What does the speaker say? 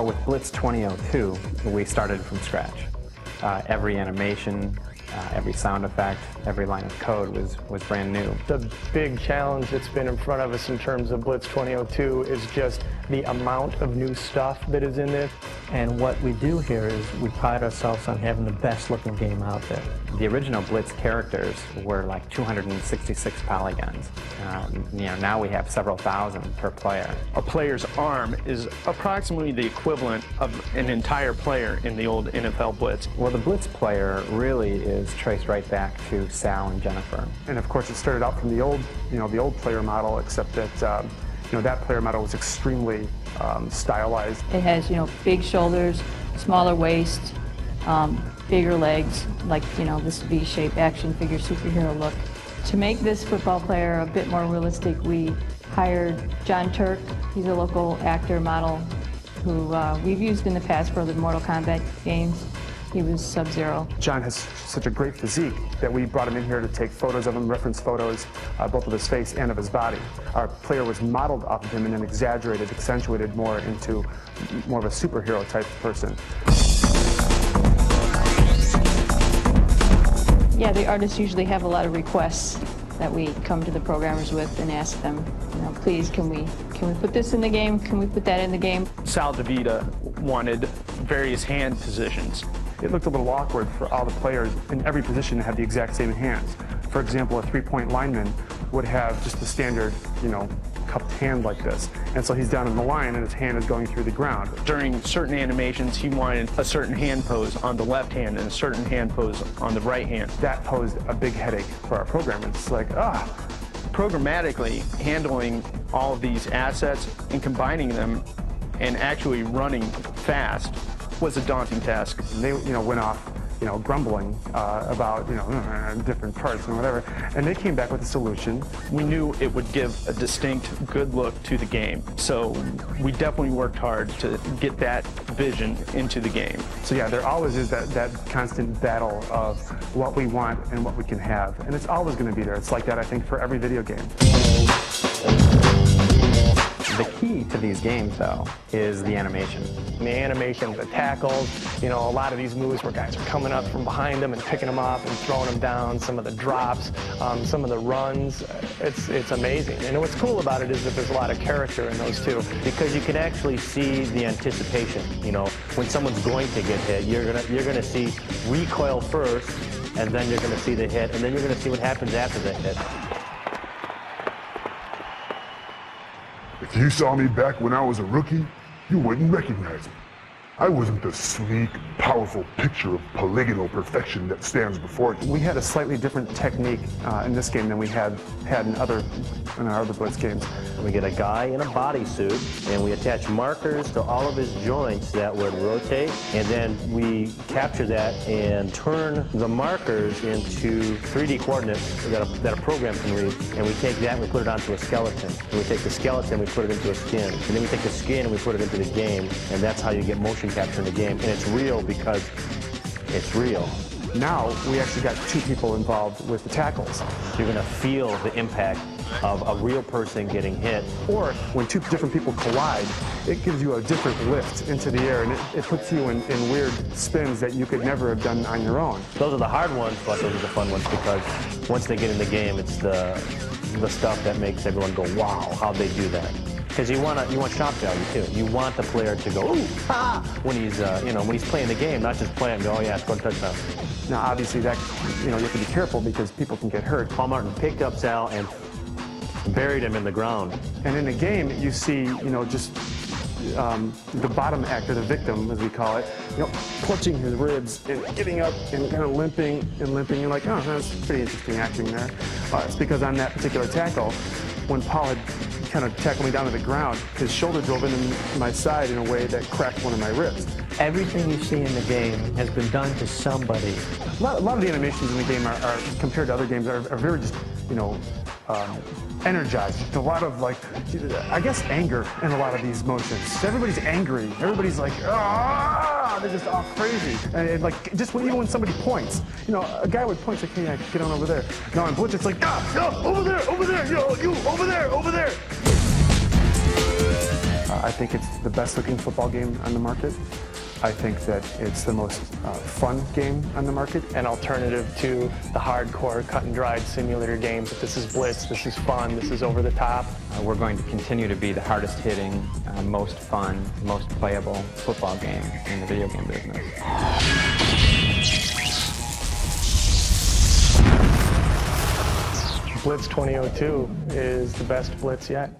Well, with Blitz 2002, we started from scratch. Every animation, every sound effect, every line of code was brand new. The big challenge that's been in front of us in terms of Blitz 2002 is just the amount of new stuff that is in this. And what we do here is we pride ourselves on having the best looking game out there. The original Blitz characters were like 266 polygons. Now we have several thousand per player. A player's arm is approximately the equivalent of an entire player in the old NFL Blitz. Well, the Blitz player really is traced right back to Sal and Jennifer. And of course, it started out from the old, the old player model, except that, that player model was extremely stylized. It has, big shoulders, smaller waist, bigger legs, like, this V-shaped action figure superhero look. To make this football player a bit more realistic, we hired John Turk. He's a local actor model who we've used in the past for the Mortal Kombat games. He was Sub-Zero. John has such a great physique that we brought him in here to take photos of him, reference photos, both of his face and of his body. Our player was modeled off of him and then exaggerated, accentuated more into more of a superhero type person. Yeah, the artists usually have a lot of requests that we come to the programmers with and ask them, please, can we put this in the game? Can we put that in the game? Sal DeVita wanted various hand positions. It looked a little awkward for all the players in every position to have the exact same hands. For example, a three-point lineman would have just the standard, cupped hand like this. And so he's down in the line and his hand is going through the ground. During Certain animations, he wanted a certain hand pose on the left hand and a certain hand pose on the right hand. That posed a big headache for our program. It's like, Programmatically handling all of these assets and combining them and actually running fast was a daunting task. And they, went off, grumbling about, different parts and whatever. And they came back with a solution. We knew it would give a distinct, good look to the game. So we definitely worked hard to get that vision into the game. So yeah, there always is that constant battle of what we want and what we can have. And it's always going to be there. It's like that, I think, for every video game. The key to these games, though, is the animation. The animation, the tackles, a lot of these moves where guys are coming up from behind them and picking them up and throwing them down, some of the drops, some of the runs, it's amazing. And what's cool about it is that there's a lot of character in those too. Because you can actually see the anticipation, when someone's going to get hit, you're gonna see recoil first, and then you're gonna see the hit, and then you're gonna see what happens after the hit. If you saw me back when I was a rookie, you wouldn't recognize me. I wasn't the sleek, powerful picture of polygonal perfection that stands before you. We had a slightly different technique in this game than we had in our other Blitz games. We get a guy in a bodysuit, and we attach markers to all of his joints that would rotate, and then we capture that and turn the markers into 3D coordinates that a program can read, and we take that and we put it onto a skeleton. And we take the skeleton and we put it into a skin, and then we take the skin and we put it into the game, and that's how you get motion capture in the game. And it's real because it's real. Now we actually got two people involved with the tackles. You're going to feel the impact of a real person getting hit. Or when two different people collide, it gives you a different lift into the air, and it puts you in weird spins that you could never have done on your own. Those are the hard ones, but those are the fun ones because once they get in the game, it's the stuff that makes everyone go, wow, how'd they do that? Because you want shock value too. You want the player to go, ooh, ha, when he's when he's playing the game, not just playing and go, oh yeah, scored a touchdown. Now obviously that you have to be careful because people can get hurt. Paul Martin picked up Sal and buried him in the ground. And in the game, you see just the bottom actor, the victim, as we call it, clutching his ribs and getting up and kind of limping and limping. You're like, oh, that's pretty interesting acting there. It's because on that particular tackle, when Paul had kind of tackled me down to the ground, his shoulder drove into my side in a way that cracked one of my ribs. Everything you see in the game has been done to somebody. A lot of the animations in the game are compared to other games, are very just, energized. A lot of, I guess, anger in a lot of these motions. Everybody's angry. Everybody's like, ah, they're just all crazy. And even when somebody points, a guy would point, like, hey, get on over there. Now in Blitz, it's like, over there, you, over there. I think it's the best looking football game on the market. I think that it's the most fun game on the market. An alternative to the hardcore cut and dried simulator games. This is Blitz, this is fun, this is over the top. We're going to continue to be the hardest hitting, most fun, most playable football game in the video game business. Blitz 2002 is the best Blitz yet.